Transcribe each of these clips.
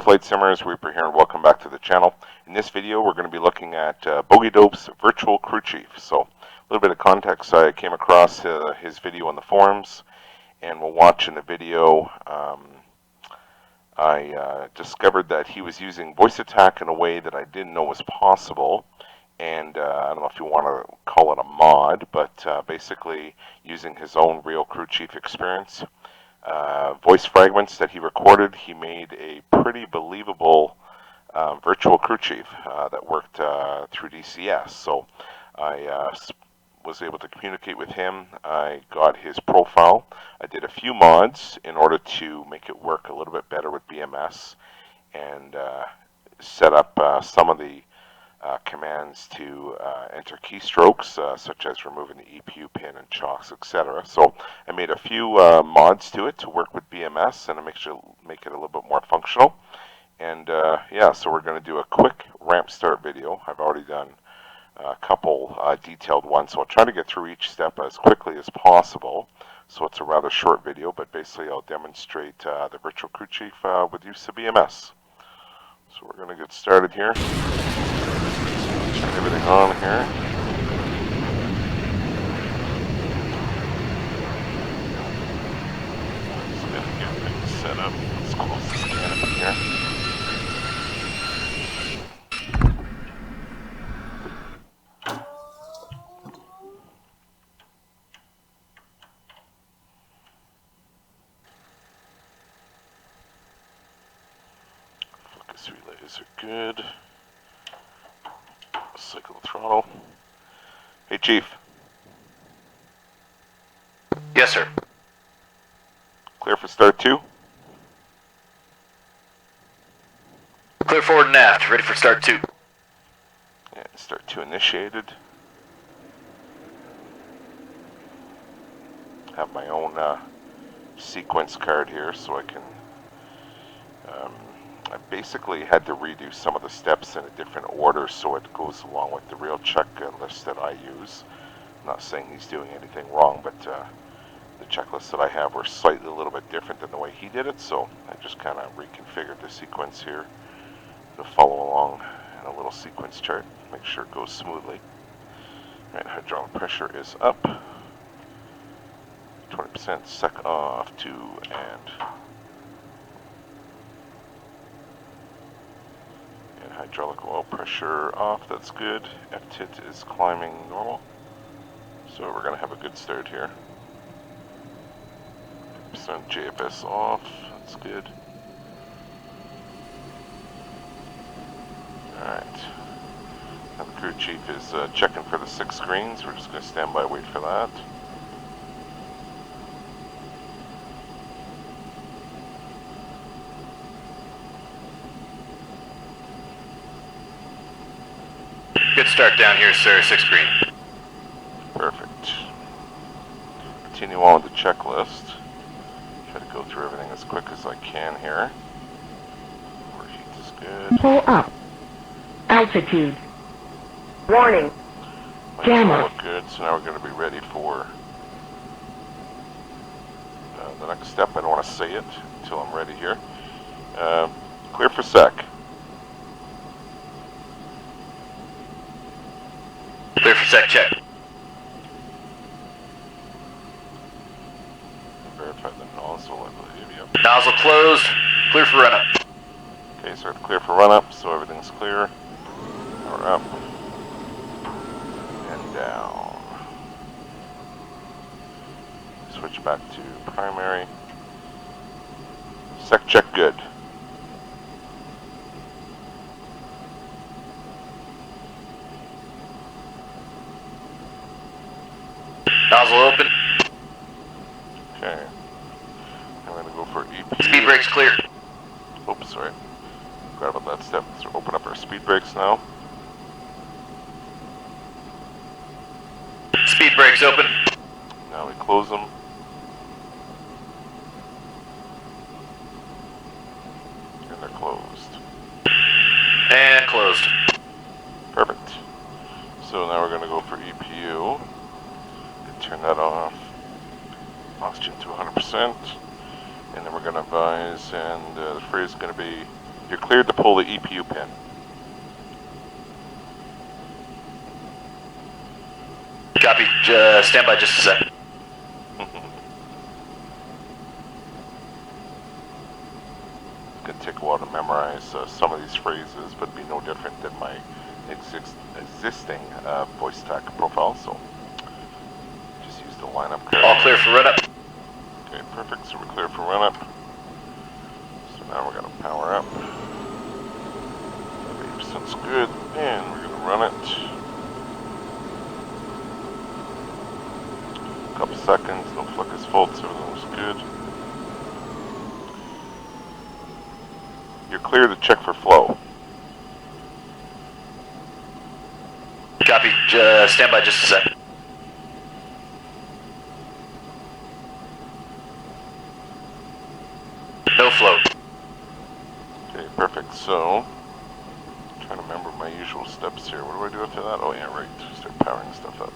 Flight Simmers, Reaper here, and welcome back to the channel. In this video, we're going to be looking at Bogey Dope's Virtual Crew Chief. So, a little bit of context, I came across his video on the forums, and while watching the video, I discovered that he was using voice attack in a way that I didn't know was possible. And I don't know if you want to call it a mod, but basically using his own real crew chief experience. Voice fragments that he recorded, he made a pretty believable virtual crew chief that worked through DCS. So I was able to communicate with him. I got his profile. I did a few mods in order to make it work a little bit better with BMS, and set up some of the commands to enter keystrokes, such as removing the EPU pin and chocks, etc. So I made a few mods to it to work with BMS and to make it a little bit more functional. And yeah, so we're going to do a quick ramp start video. I've already done a couple detailed ones, so I'll try to get through each step as quickly as possible. So it's a rather short video, but basically I'll demonstrate the virtual crew chief with use of BMS. So we're going to get started here. Turn everything on here. Just going to get things set up. Let's close this canopy here. Focus relays are good. Cycle the throttle. Hey, Chief. Yes, sir. Clear for start 2? Clear forward and aft. Ready for start 2. Yeah, start 2 initiated. Have my own sequence card here, so I can I basically had to redo some of the steps in a different order so it goes along with the real checklist that I use. I'm not saying he's doing anything wrong, but the checklists that I have were slightly a little bit different than the way he did it, so I just kind of reconfigured the sequence here to follow along in a little sequence chart, make sure it goes smoothly. Right, hydraulic pressure is up, 20% sec off, 2 and hydraulic oil pressure off, that's good. FTIT is climbing normal. So we're going to have a good start here. Percent JFS off, that's good. Alright. Now the crew chief is checking for the 6 screens. We're just going to stand by, wait for that. Good start down here, sir. 6 green. Perfect. Continue on with the checklist. Try to go through everything as quick as I can here. Overheat is good. Pull up. Altitude. Warning. Jammer. Look good. So now we're going to be ready for the next step. I don't want to say it until I'm ready here. Clear for sec. Clear for sec check. Verify the nozzle, I believe. Yep. Nozzle closed. Clear for run up. Okay, so clear for run up, so everything's clear. Now we're up and down. Switch back to primary. Sec check good. Nozzle open. Okay. I'm going to go for EP. Speed brakes clear. Oops, sorry. Forgot about that step. So open up our speed brakes now. Speed brakes open. Now we close them. And they're closed. And closed. Perfect. So now we're going to go for EPU. Turn that off. Oxygen to 100%. And then we're going to advise, and the phrase is going to be You're cleared to pull the EPU pin. Copy. Stand by just a sec. It's going to take a while to memorize some of these phrases, but it'd be no different than my existing voice tech profile, so just use the lineup card. All clear for run up. Okay, perfect, so we're clear for run up. So now we're going to power up. 80%'s good, and we're going to run it. A couple seconds, no flickers faults, everything was good. You're clear to check for flow. Copy. Stand by just a sec. No flow. Okay, perfect. So, I'm trying to remember my usual steps here. What do I do after that? Oh yeah, right. Start powering stuff up.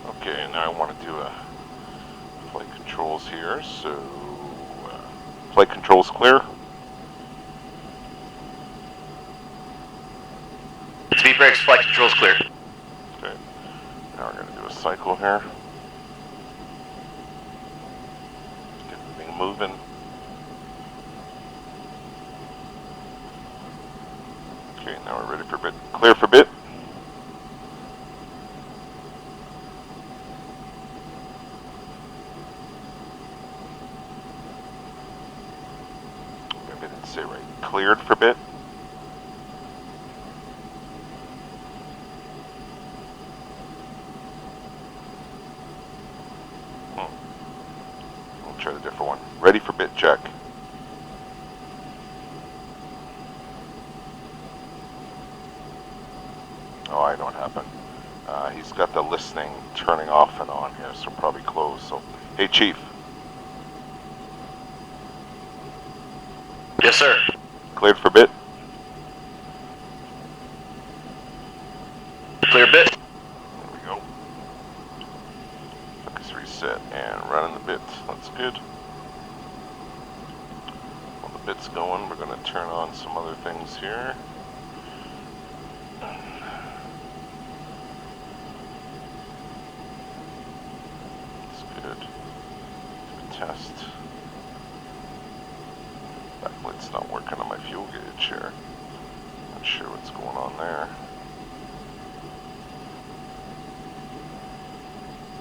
Okay, now I want to do a flight controls here. So, flight controls clear. Speed brakes, flight controls clear. Okay, now we're going to do a cycle here. Get everything moving. Okay, now we're ready for bit. Clear for bit. Maybe I didn't say right. Cleared for bit. We'll try the different one. Ready for bit check. Oh, I know what happened. He's got the listening turning off and on here, so probably close. So, hey, Chief. Yes, sir. Cleared for bit. Clear bit. There we go. Focus reset and running the bit. That's good. While the bit's going, we're going to turn on some other things here. That's good. Do a test. Backlight's not working on my fuel gauge here. Not sure what's going on there.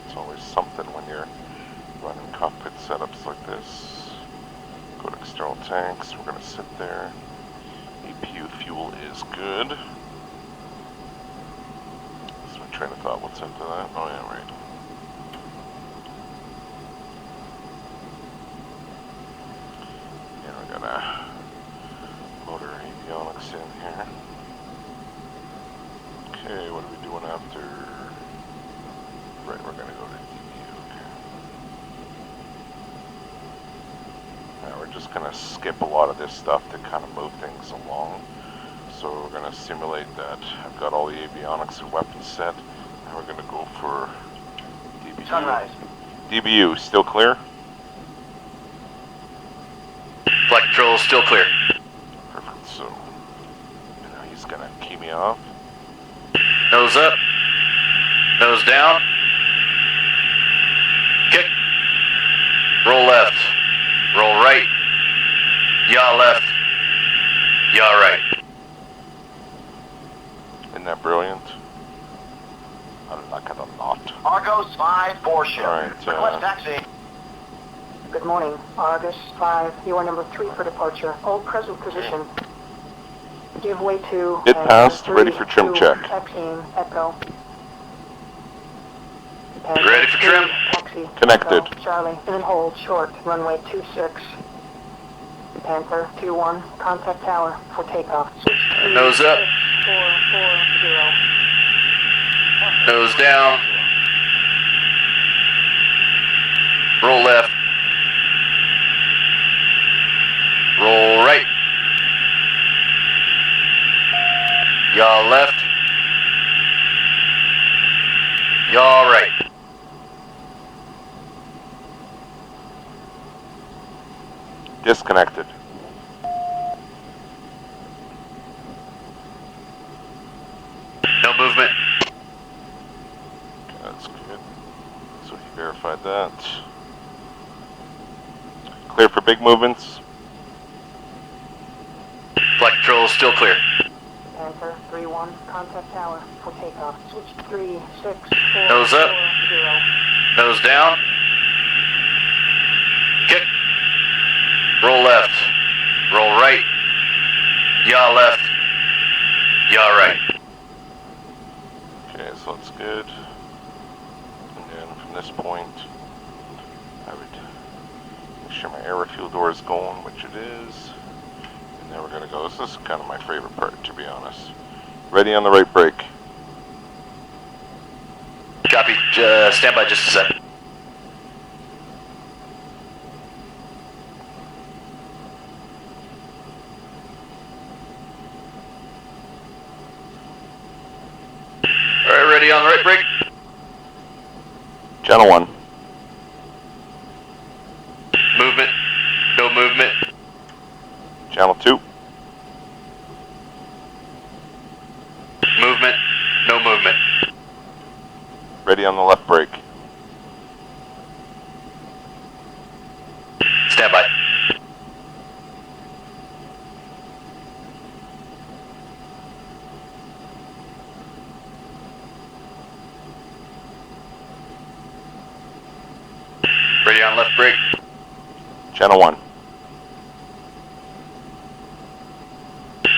It's always something when you're running cockpit setups like this. Go to external tanks, we're going to sit there. EPU fuel is good. That's my train of thought, what's after that? Oh yeah, right. Yeah, we're gonna load our avionics in here. Okay, what are we doing after? Right, we're gonna go to EPU. Now we're just gonna skip a lot of this stuff to kind of move things along. So we're gonna simulate that I've got all the avionics and weapons set. Now we're gonna go for DBU. Sunrise. DBU, still clear? Flight controls still clear. Perfect, so now he's gonna key me off. Nose up. Nose down. Kick. Roll left. Roll right. Yaw left. Yaw right. Isn't that brilliant? I like it a lot. Argos 5-4 ship. Alright, Request taxi. Good morning, Argus 5. You are number 3 for departure. Hold present position. Give way to... It passed. Ready for trim check. Taxiing, Echo. Ready for trim. Taxi. Connected. Echo, Charlie. And then hold short. Runway 26. Panther 2-1. Contact tower for takeoff. Nose up. 440. Nose down. Roll left. Roll right. Y'all left. Y'all right. Disconnected. No movement. That's good. So he verified that. Clear for big movements. Flight control is still clear. Panther 3-1, contact tower for takeoff. Switch 3, 6, 4, Nose up. 4, 0. Nose down. Kick. Roll left. Roll right. Yaw left. Yaw right. Okay, so that's good. And then from this point, I would make sure my air refuel door is going, which it is. And then we're going to go. This is kind of my favorite part, to be honest. Ready on the right brake. Copy. Stand by just a sec. Alright, ready on the right brake. Channel 1. Movement. No movement. Channel 2. Movement. No movement. Ready on the left brake. Stand by. Ready on left brake. Channel 1.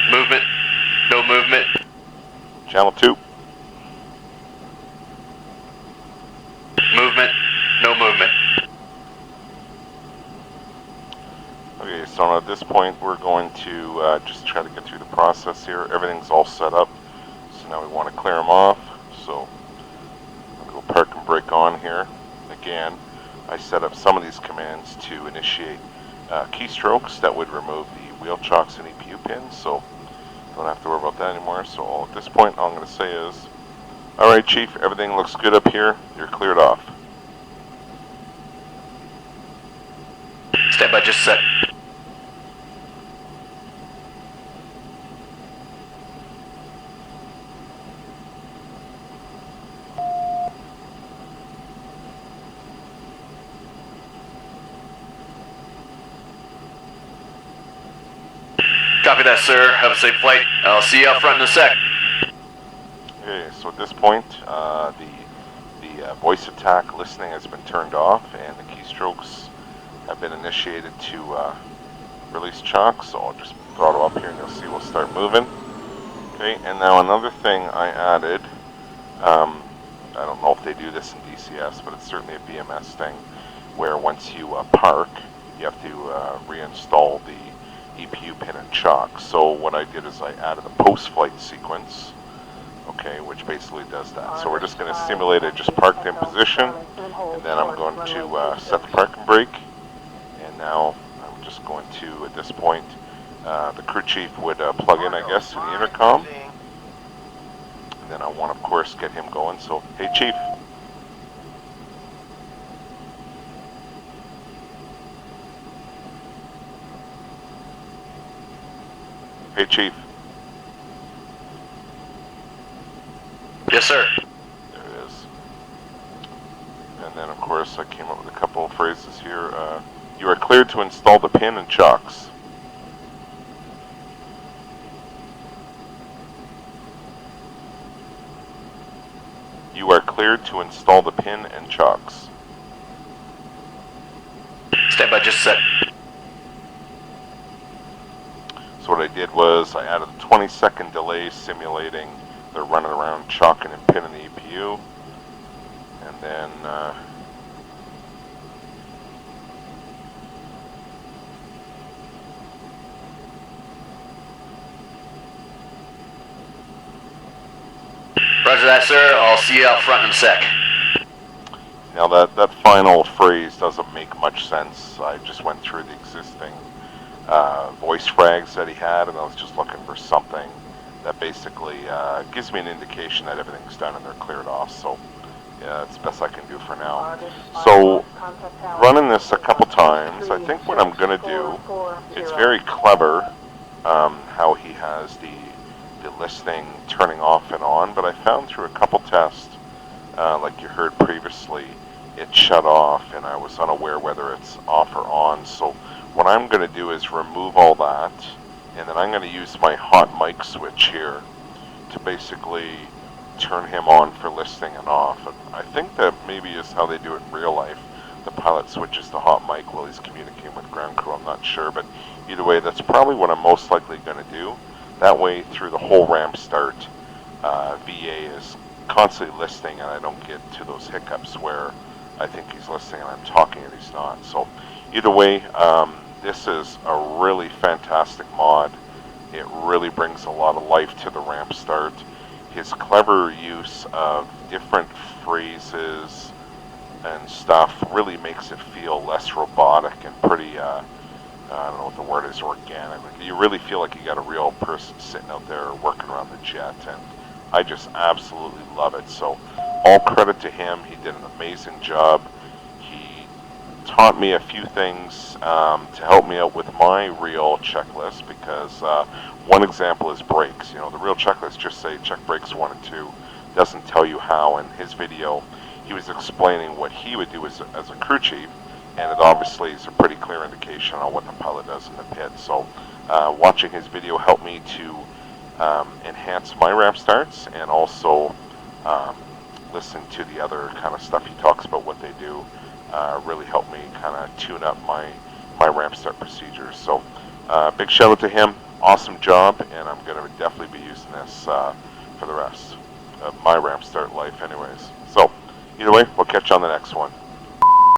Movement. No movement. Channel 2. Movement. No movement. Okay, so at this point we're going to just try to get through the process here. Everything's all set up. So now we want to clear them off. So I'll go park and brake on here. Again, I set up some of these commands to initiate keystrokes that would remove the wheel chocks and EPU pins. So don't have to worry about that anymore. So at this point all I'm going to say is, alright Chief, everything looks good up here. You're cleared off. Stand by just a sec. Copy that, sir. Have a safe flight. I'll see you out front in a sec. Okay, so at this point, the voice attack listening has been turned off, and the keystrokes have been initiated to release chocks. So I'll just throttle up here, and you'll see we'll start moving. Okay, and now another thing I added. I don't know if they do this in DCS, but it's certainly a BMS thing, where once you park, you have to reinstall the EPU pin and chock. So what I did is I added a post-flight sequence, okay, which basically does that. So we're just going to simulate it just parked in position, and then I'm going to set the parking brake, and now I'm just going to, at this point, the crew chief would plug in, I guess, to the intercom, and then I want, of course, get him going. So, hey Chief. Hey Chief. Yes, sir. There it is. And then, of course, I came up with a couple of phrases here. You are cleared to install the pin and chocks. You are cleared to install the pin and chocks. Stand by just a sec. So what I did was I added a 20-second delay simulating the running around chocking and pinning the EPU. And then Roger that, sir. I'll see you out front in a sec. now that final phrase doesn't make much sense. I just went through the existing voice frags that he had, and I was just looking for something that basically gives me an indication that everything's done and they're cleared off. So yeah, that's the best I can do for now. So running this a couple times, I think what I'm going to do, it's very clever how he has the listening turning off and on, but I found through a couple tests, like you heard previously, it shut off and I was unaware whether it's off or on. So what I'm going to do is remove all that, and then I'm going to use my hot mic switch here to basically turn him on for listening and off. And I think that maybe is how they do it in real life. The pilot switches to hot mic while he's communicating with ground crew. I'm not sure, but either way, that's probably what I'm most likely going to do. That way, through the whole ramp start, VA is constantly listening, and I don't get to those hiccups where I think he's listening and I'm talking and he's not. So either way, this is a really fantastic mod. It really brings a lot of life to the ramp start. His clever use of different phrases and stuff really makes it feel less robotic and pretty, I don't know what the word is, organic. You really feel like you got a real person sitting out there working around the jet, and I just absolutely love it. So all credit to him. He did an amazing job. He taught me a few things to help me out with my real checklist, because one example is brakes. You know, the real checklist just say check brakes 1 and 2. Doesn't tell you how. In his video, he was explaining what he would do as a crew chief, and it obviously is a pretty clear indication on what the pilot does in the pit. So watching his video helped me to enhance my ramp starts, and also listen to the other kind of stuff he talks about, what they do, really helped me kind of tune up my ramp start procedures. So big shout out to him. Awesome job, and I'm going to definitely be using this for the rest of my ramp start life anyways. So either way, we'll catch you on the next one.